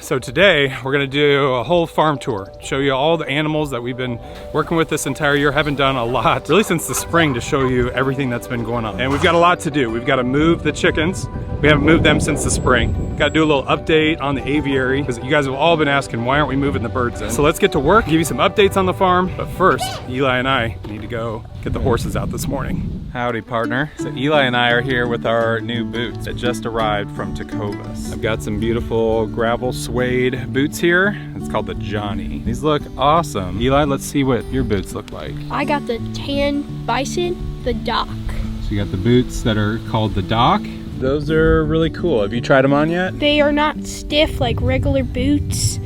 So today we're gonna do a whole farm tour, show you all the animals that we've been working with this entire year. Haven't done a lot, really since the spring, to show you everything that's been going on. And we've got a lot to do. We've got to move the chickens. We haven't moved them since the spring. Got to do a little update on the aviary, because you guys have all been asking, why aren't we moving the birds in? So let's get to work, give you some updates on the farm. But first, Eli and I need to go get the horses out this morning. Howdy, partner. So Eli and I are here with our new boots that just arrived from Tecovas. I've got some beautiful gravel suede boots here. It's called the Johnny. These look awesome. Eli, let's see what your boots look like. I got the tan bison, the Doc. So you got the boots that are called the Doc. Those are really cool. Have you tried them on yet? They are not stiff like regular boots,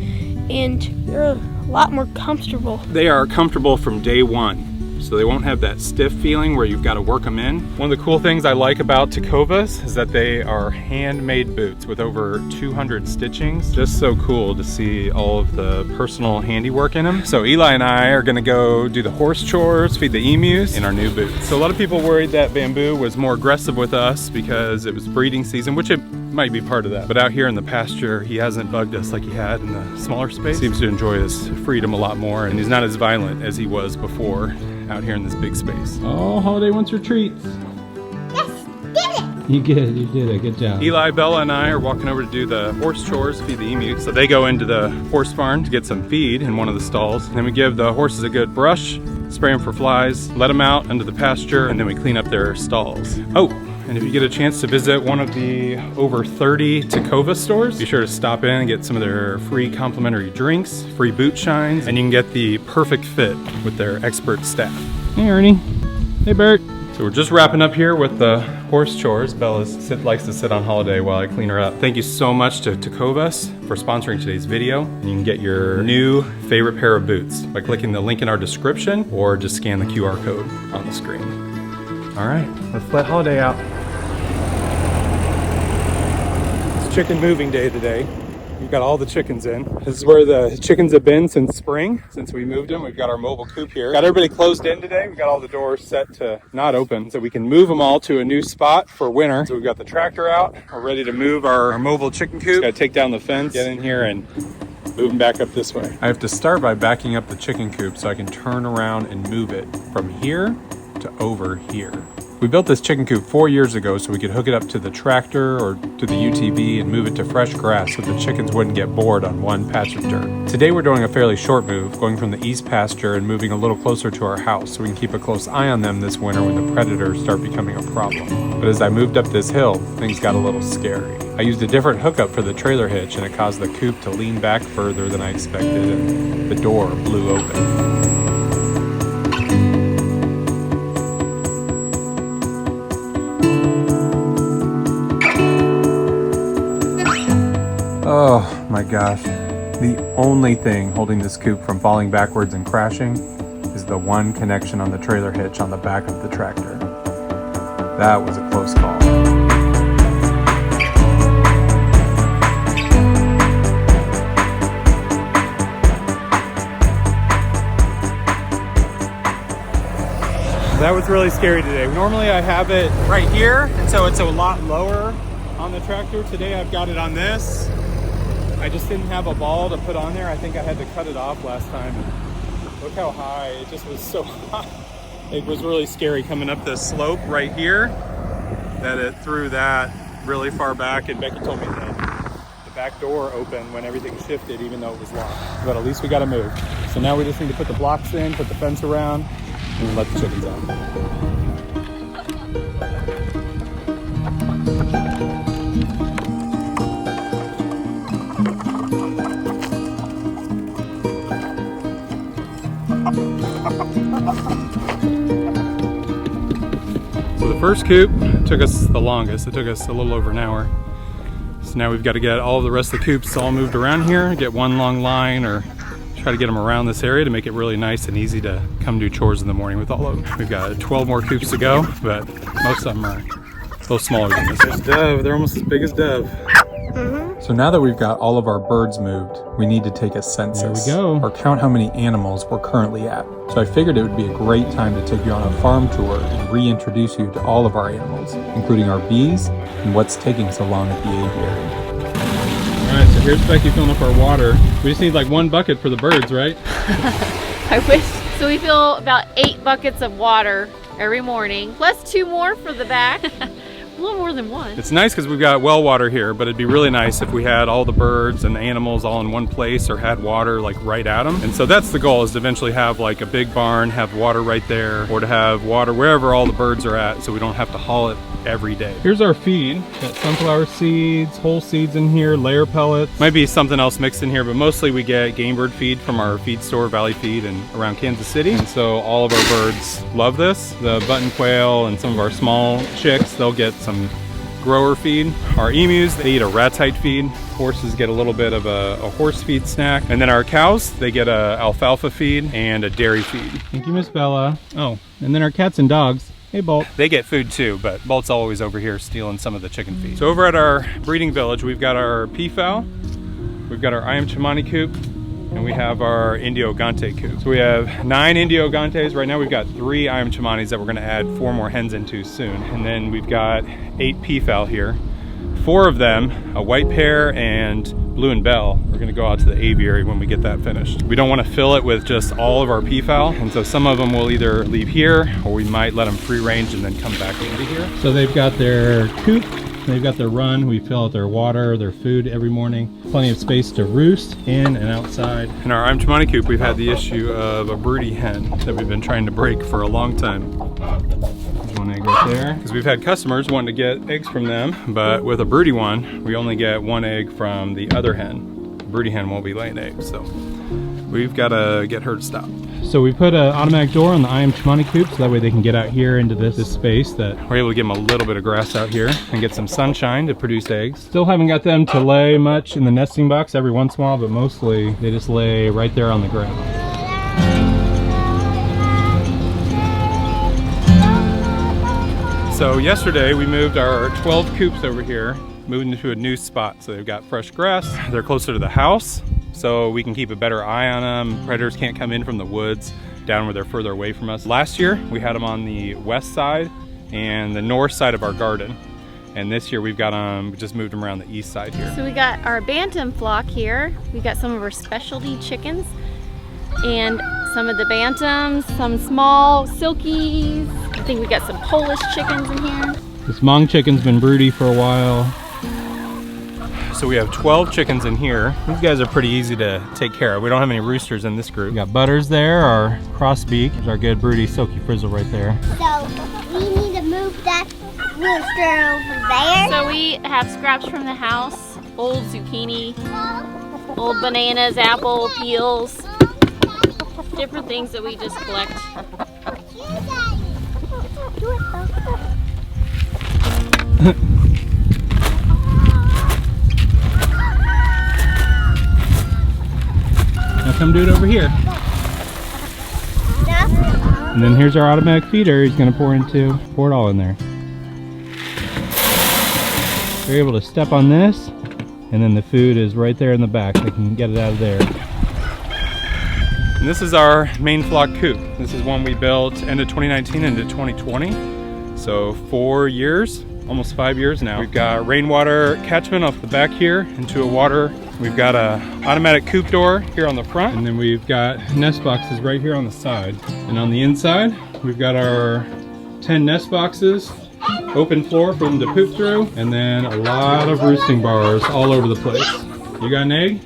and they're a lot more comfortable. They are comfortable from day one. So they won't have that stiff feeling where you've got to work them in. One of the cool things I like about Tecovas is that they are handmade boots with over 200 stitchings. Just so cool to see all of the personal handiwork in them. So Eli and I are gonna go do the horse chores, feed the emus in our new boots. So a lot of people worried that Bamboo was more aggressive with us because it was breeding season, which it might be part of that. But out here in the pasture, he hasn't bugged us like he had in the smaller space. Seems to enjoy his freedom a lot more, and he's not as violent as he was before out here in this big space. Oh, Holiday wants her treats. Yes, did it! You did it, good job. Eli, Bella, and I are walking over to do the horse chores, feed the emu. So they go into the horse barn to get some feed in one of the stalls. And then we give the horses a good brush, spray them for flies, let them out into the pasture, and then we clean up their stalls. Oh, and if you get a chance to visit one of the over 30 Tecovas stores, be sure to stop in and get some of their free complimentary drinks, free boot shines, and you can get the perfect fit with their expert staff. Hey Ernie. Hey Bert. So we're just wrapping up here with the horse chores. Bella likes to sit on Holiday while I clean her up. Thank you so much to Tecovas for sponsoring today's video. And you can get your new favorite pair of boots by clicking the link in our description or just scan the QR code on the screen. All right, let's let Holiday out. It's chicken moving day today. We've got all the chickens in. This is where the chickens have been since spring, since we moved them. We've got our mobile coop here. Got everybody closed in today. We've got all the doors set to not open, so we can move them all to a new spot for winter. So we've got the tractor out. We're ready to move our mobile chicken coop. Got to take down the fence, get in here, and move them back up this way. I have to start by backing up the chicken coop so I can turn around and move it from here to over here. We built this chicken coop 4 years ago so we could hook it up to the tractor or to the UTV and move it to fresh grass so the chickens wouldn't get bored on one patch of dirt. Today we're doing a fairly short move, going from the east pasture and moving a little closer to our house so we can keep a close eye on them this winter when the predators start becoming a problem. But as I moved up this hill, things got a little scary. I used a different hookup for the trailer hitch and it caused the coop to lean back further than I expected and the door blew open. Oh my gosh, the only thing holding this coop from falling backwards and crashing is the one connection on the trailer hitch on the back of the tractor. That was a close call. That was really scary today. Normally I have it right here, and so it's a lot lower on the tractor. Today I've got it on this. I just didn't have a ball to put on there. I think I had to cut it off last time. Look how high, it just was so high. It was really scary coming up this slope right here that it threw that really far back, and Becky told me that the back door opened when everything shifted even though it was locked. But at least we got to move. So now we just need to put the blocks in, put the fence around, and let the chickens out. So the first coop took us the longest. It took us a little over an hour. So now we've got to get all the rest of the coops all moved around here, get one long line, or try to get them around this area to make it really nice and easy to come do chores in the morning with all of them. We've got 12 more coops to go, but most of them are a little smaller than this. There's Dove. They're almost as big as Dove. So now that we've got all of our birds moved, we need to take a census. There we go. Or count how many animals we're currently at. So I figured it would be a great time to take you on a farm tour and reintroduce you to all of our animals, including our bees and what's taking so long at the aviary. All Alright, so here's Becky filling up our water. We just need like 1 bucket for the birds, right? I wish. So we fill about 8 buckets of water every morning, plus 2 more for the back. A little more than 1. It's nice because we've got well water here, but it'd be really nice if we had all the birds and the animals all in one place or had water like right at them. And so that's the goal, is to eventually have like a big barn, have water right there, or to have water wherever all the birds are at so we don't have to haul it every day. Here's our feed. Got sunflower seeds, whole seeds in here, layer pellets. Might be something else mixed in here, but mostly we get game bird feed from our feed store, Valley Feed, and around Kansas City. And so all of our birds love this. The button quail and some of our small chicks, they'll get some grower feed. Our emus, they eat a ratite feed. Horses get a little bit of a horse feed snack. And then our cows, they get a alfalfa feed and a dairy feed. Thank you, Miss Bella. Oh, and then our cats and dogs. Hey, Bolt. They get food too, but Bolt's always over here stealing some of the chicken feed. So over at our breeding village, we've got our peafowl, we've got our Ayam Cemani coop, and we have our Indio Gante coop. So we have 9 Indio Gantes. Right now we've got 3 Ayam Cemanis that we're gonna add 4 more hens into soon. And then we've got 8 peafowl here. 4 of them, a white pair and blue and bell, are gonna go out to the aviary when we get that finished. We don't wanna fill it with just all of our peafowl, and so some of them will either leave here or we might let them free range and then come back into here. So they've got their coop, they've got their run, we fill out their water, their food every morning. Plenty of space to roost in and outside. In our Ayam Cemani coop, we've had the issue of a broody hen that we've been trying to break for a long time. There's 1 egg right there. Because we've had customers wanting to get eggs from them, but with a broody one, we only get 1 egg from the other hen. The broody hen won't be laying eggs, so we've got to get her to stop. So we put an automatic door on the Ayam Cemani coop, so that way they can get out here into this space that we're able to give them a little bit of grass out here and get some sunshine to produce eggs. Still haven't got them to lay much in the nesting box, every once in a while, but mostly they just lay right there on the ground. So yesterday we moved our 12 coops over here, moved into a new spot. So they've got fresh grass, they're closer to the house, so we can keep a better eye on them. Predators can't come in from the woods down where they're further away from us. Last year we had them on the west side and the north side of our garden, and this year we've got them, just moved them around the east side here. So we got our bantam flock here. We got some of our specialty chickens and some of the bantams, some small silkies. I think we got some Polish chickens in here. This Hmong chicken's been broody for a while. So we have 12 chickens in here. These guys are pretty easy to take care of. We don't have any roosters in this group. We got Butters there, our crossbeak. There's our good broody silky frizzle right there. So we need to move that rooster over there. So we have scraps from the house, old zucchini, old bananas, apple peels, different things that we just collect. Now come do it over here. And then here's our automatic feeder he's gonna pour it all in there. They're able to step on this, and then the food is right there in the back. They can get it out of there. And this is our main flock coop. This is one we built end of 2019 into 2020. So 4 years, almost 5 years now. We've got rainwater catchment off the back here into a water. We've got a automatic coop door here on the front, and then we've got nest boxes right here on the side. And on the inside, we've got our 10 nest boxes, open floor for them to poop through, and then a lot of roosting bars all over the place. You got an egg?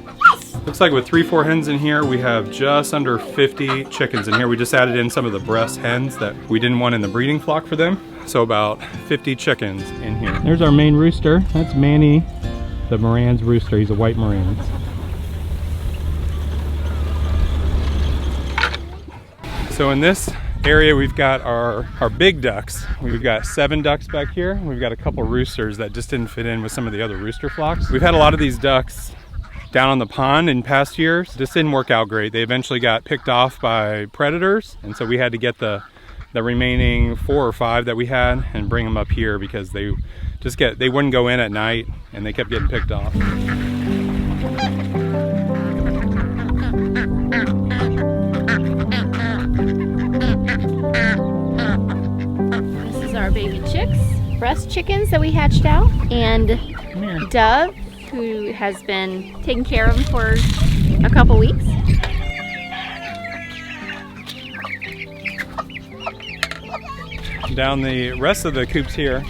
Looks like with 3-4 hens in here, we have just under 50 chickens in here. We just added in some of the breast hens that we didn't want in the breeding flock for them. So about 50 chickens in here. There's our main rooster. That's Manny, the Moran's rooster. He's a white Moran. So in this area, we've got our big ducks. We've got 7 ducks back here. We've got a couple roosters that just didn't fit in with some of the other rooster flocks. We've had a lot of these ducks down on the pond in past years. This didn't work out great. They eventually got picked off by predators, and so we had to get the remaining 4 or 5 that we had and bring them up here because they wouldn't go in at night and they kept getting picked off. This is our baby chicks, breast chickens that we hatched out, and Dove who has been taking care of them for a couple weeks. Down the rest of the coops here,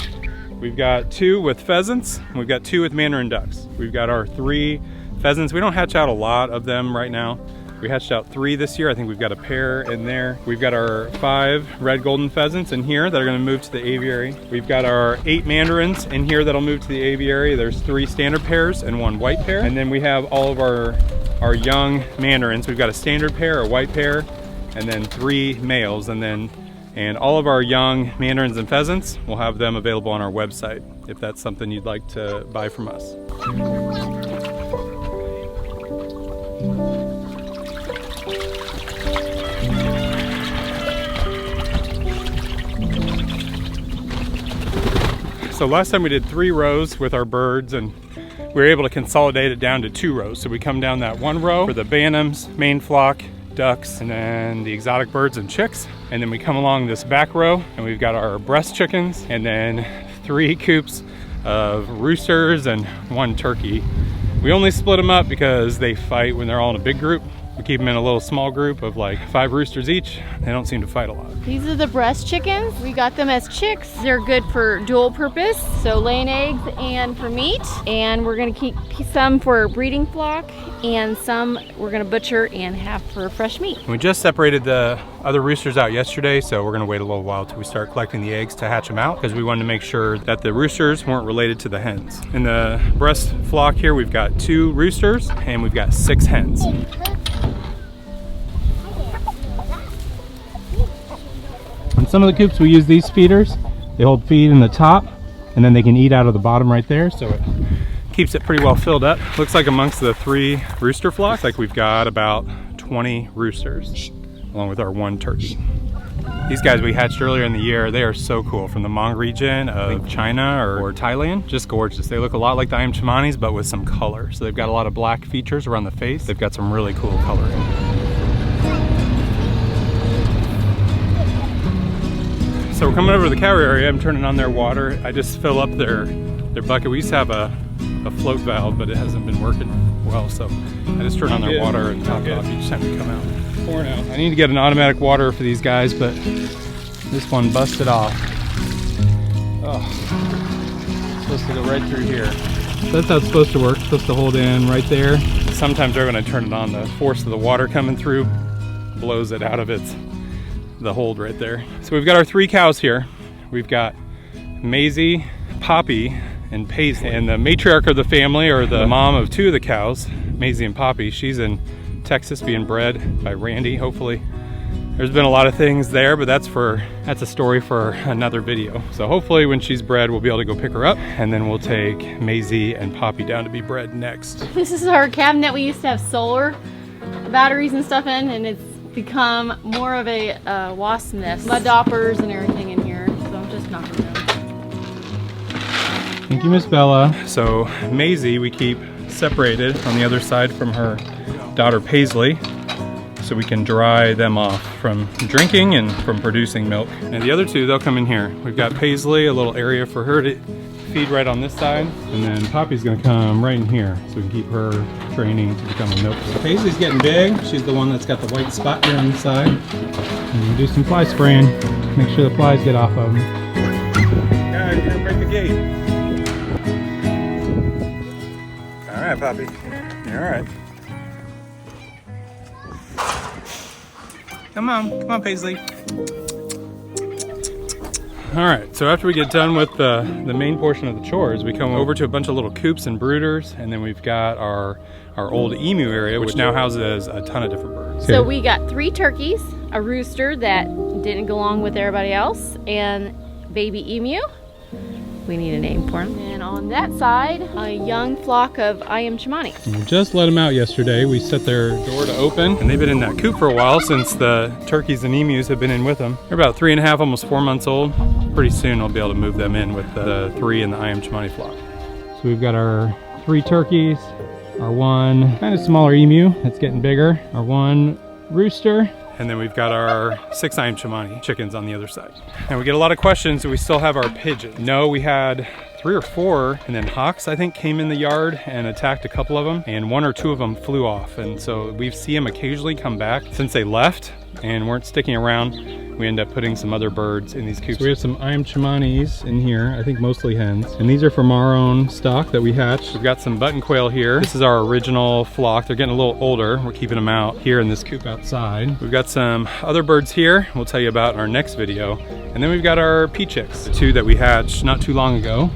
we've got 2 with pheasants, and we've got 2 with mandarin ducks. We've got our 3 pheasants. We don't hatch out a lot of them right now. We hatched out 3 this year. I think we've got a pair in there. We've got our 5 red golden pheasants in here that are gonna move to the aviary. We've got our 8 mandarins in here that'll move to the aviary. There's 3 standard pairs and 1 white pair. And then we have all of our young mandarins. We've got a standard pair, a white pair, and then 3 males. And all of our young mandarins and pheasants, we'll have them available on our website if that's something you'd like to buy from us. So last time we did 3 rows with our birds, and we were able to consolidate it down to 2 rows. So we come down that 1 row for the bantams, main flock, ducks, and then the exotic birds and chicks. And then we come along this back row and we've got our breast chickens, and then 3 coops of roosters and 1 turkey. We only split them up because they fight when they're all in a big group. We keep them in a little small group of like 5 roosters each. They don't seem to fight a lot. These are the breast chickens. We got them as chicks. They're good for dual purpose, so laying eggs and for meat. And we're gonna keep some for breeding flock, and some we're gonna butcher and have for fresh meat. We just separated the other roosters out yesterday, so we're gonna wait a little while till we start collecting the eggs to hatch them out, because we wanted to make sure that the roosters weren't related to the hens. In the breast flock here, we've got 2 roosters and we've got 6 hens. On some of the coops, we use these feeders. They hold feed in the top, and then they can eat out of the bottom right there, so it keeps it pretty well filled up. Looks like amongst the 3 rooster flocks, like we've got about 20 roosters, along with our 1 turkey. These guys we hatched earlier in the year, they are so cool, from the Hmong region of China or Thailand. Just gorgeous. They look a lot like the Ayam Chimanis, but with some color. So they've got a lot of black features around the face. They've got some really cool coloring. So we're coming over to the cow area. I'm turning on their water. I just fill up their bucket. We used to have a float valve, but it hasn't been working well, so I just turn on their water and top it off each time we come out. Pouring out. I need to get an automatic water for these guys, but this one busted off. Oh, it's supposed to go right through here. So that's how it's supposed to work. It's supposed to hold in right there. Sometimes when I turn it on, the force of the water coming through blows it out of the hold right there. So we've got our 3 cows here. We've got Maisie, Poppy, and Paisley. And the matriarch of the family, or the mom of 2 of the cows, Maisie and Poppy, she's in Texas being bred by Randy, hopefully. There's been a lot of things there, but that's a story for another video. So hopefully when she's bred, we'll be able to go pick her up, and then we'll take Maisie and Poppy down to be bred next. This is our cabinet. We used to have solar batteries and stuff in, and it's become more of a wasp nest. Mud doppers and everything in here, so I'm just knocking them. Thank you, Miss Bella. So Maisie we keep separated on the other side from her daughter Paisley, so we can dry them off from drinking and from producing milk. And the other 2, they'll come in here. We've got Paisley, a little area for her to feed right on this side, and then Poppy's gonna come right in here, so we can keep her training to become a milk. So Paisley's getting big. She's the one that's got the white spot here on the side. And we'll do some fly spraying. Make sure the flies get off of them. Guys, you're gonna break the gate. All right, Poppy. You're all right. Come on, Paisley. All right, so after we get done with the main portion of the chores, we come over to a bunch of little coops and brooders, and then we've got our old emu area, which now houses a ton of different birds. So we got 3 turkeys, a rooster that didn't go along with everybody else, and baby emu. We need a name for him. And on that side, a young flock of Ayam Chimanis. We just let them out yesterday. We set their door to open, and they've been in that coop for a while since the turkeys and emus have been in with them. They're about 3.5, almost 4 months old. Pretty soon I'll be able to move them in with the 3 in the Ayam Chimani flock. So we've got our 3 turkeys, our 1 kind of smaller emu that's getting bigger, our 1 rooster, and then we've got our 6 Ayam Chimani chickens on the other side. And we get a lot of questions, do we still have our pigeons? No, we had 3 or 4, and then hawks, I think, came in the yard and attacked a couple of them, and 1 or 2 of them flew off. And so we see them occasionally come back. Since they left and weren't sticking around, we end up putting some other birds in these coops. So we have some Iamchimanis in here, I think mostly hens. And these are from our own stock that we hatched. We've got some button quail here. This is our original flock. They're getting a little older. We're keeping them out here in this coop outside. We've got some other birds here we'll tell you about in our next video. And then we've got our pea chicks, the 2 that we hatched not too long ago.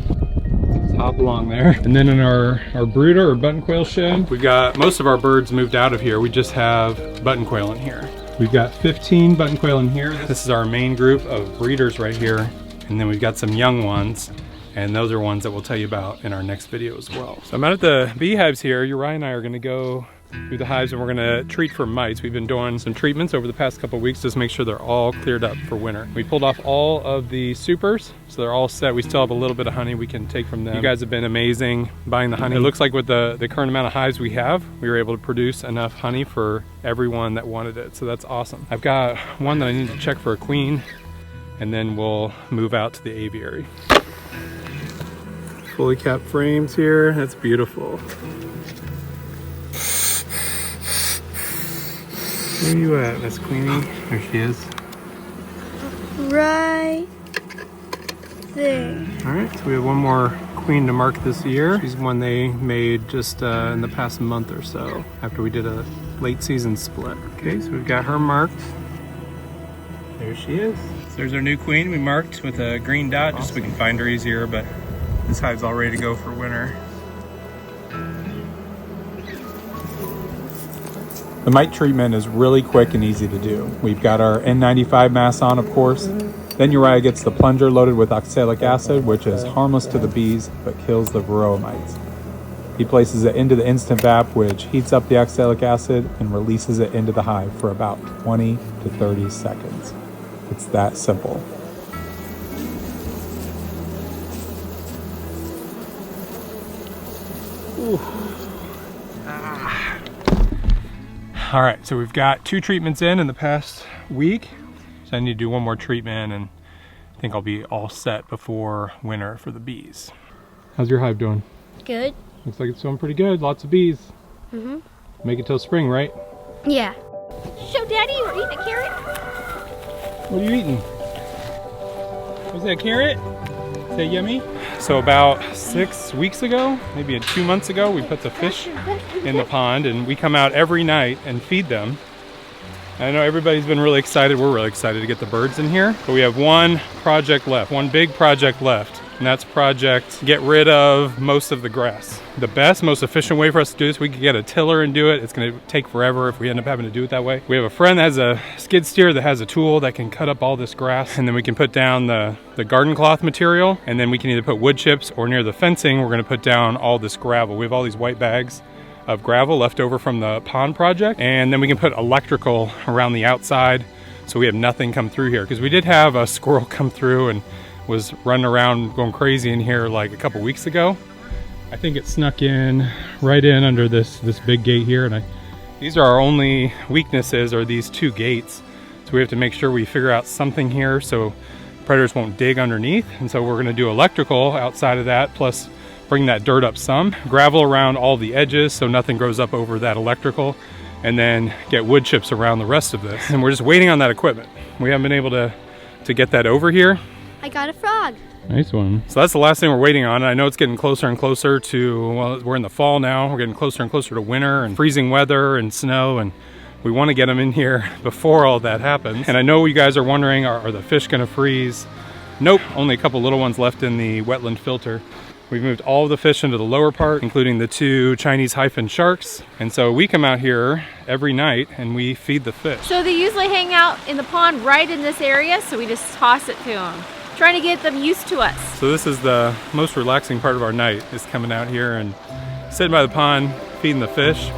Hop along there. And then in our brooder or button quail shed, we've got most of our birds moved out of here. We just have button quail in here. We've got 15 button quail in here. This is our main group of breeders right here. And then we've got some young ones. And those are ones that we'll tell you about in our next video as well. So I'm out at the beehives here. Uriah and I are gonna go through the hives and we're gonna treat for mites. We've been doing some treatments over the past couple of weeks just to make sure they're all cleared up for winter. We pulled off all of the supers, so they're all set. We still have a little bit of honey we can take from them. You guys have been amazing buying the honey. It looks like with the current amount of hives we have, we were able to produce enough honey for everyone that wanted it, so that's awesome. I've got one that I need to check for a queen, and then we'll move out to the aviary. Fully capped frames here, that's beautiful. Where are you at, Miss Queenie? There she is. Right there. All right, so we have one more queen to mark this year. She's one they made just in the past month or so after we did a late season split. Okay, so we've got her marked. There she is. So there's our new queen we marked with a green dot just so we can find her easier, but this hive's all ready to go for winter. The mite treatment is really quick and easy to do. We've got our N95 mask on, of course. Then Uriah gets the plunger loaded with oxalic acid, which is harmless to the bees, but kills the varroa mites. He places it into the instant vap, which heats up the oxalic acid and releases it into the hive for about 20 to 30 seconds. It's that simple. Ooh. All right, so we've got 2 treatments in the past week. So I need to do one more treatment and I think I'll be all set before winter for the bees. How's your hive doing? Good. Looks like it's doing pretty good. Lots of bees. Mm-hmm. Make it till spring, right? Yeah. Show Daddy you were eating a carrot. What are you eating? Was that carrot? Is that yummy? So about 6 weeks ago, maybe 2 months ago, we put the fish in the pond and we come out every night and feed them. I know everybody's been really excited. We're really excited to get the birds in here. But we have one project left, one big project left. And that's project get rid of most of the grass. The best, most efficient way for us to do this, we could get a tiller and do it. It's gonna take forever if we end up having to do it that way. We have a friend that has a skid steer that has a tool that can cut up all this grass, and then we can put down the garden cloth material, and then we can either put wood chips or near the fencing, we're gonna put down all this gravel. We have all these white bags of gravel left over from the pond project, and then we can put electrical around the outside so we have nothing come through here. Because we did have a squirrel come through and was running around going crazy in here like a couple weeks ago. I think it snuck in right in under this big gate here, and these are our only weaknesses, are these 2 gates. So we have to make sure we figure out something here so predators won't dig underneath. And so we're gonna do electrical outside of that, plus bring that dirt up some, gravel around all the edges so nothing grows up over that electrical, and then get wood chips around the rest of this. And we're just waiting on that equipment. We haven't been able to get that over here. I got a frog. Nice one. So that's the last thing we're waiting on. I know it's getting closer and closer to, well, we're in the fall now. We're getting closer and closer to winter and freezing weather and snow, and we want to get them in here before all that happens. And I know you guys are wondering, are the fish gonna freeze? Nope, only a couple little ones left in the wetland filter. We've moved all of the fish into the lower part, including the 2 Chinese hyphen sharks. And so we come out here every night and we feed the fish. So they usually hang out in the pond right in this area, so we just toss it to them. Trying to get them used to us. So this is the most relaxing part of our night, is coming out here and sitting by the pond, feeding the fish.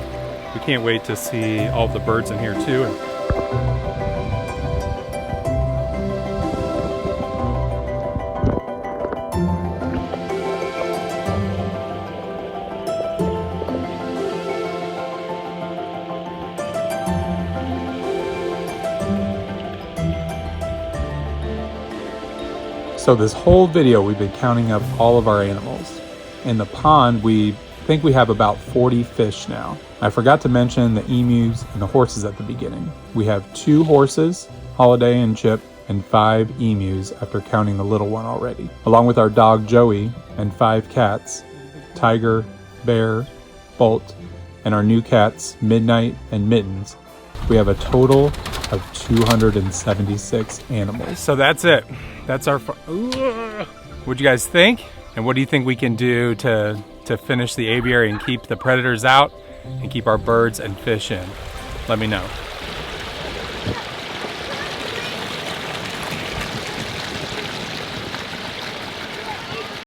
We can't wait to see all of the birds in here too. So this whole video we've been counting up all of our animals. In the pond we think we have about 40 fish now. I forgot to mention the emus and the horses at the beginning. We have 2 horses, Holiday and Chip, and 5 emus after counting the little one already, along with our dog Joey and 5 cats, Tiger, Bear, Bolt, and our new cats Midnight and Mittens. We have a total of 276 animals. So that's it. That's our what'd you guys think? And what do you think we can do to finish the aviary and keep the predators out and keep our birds and fish in? Let me know.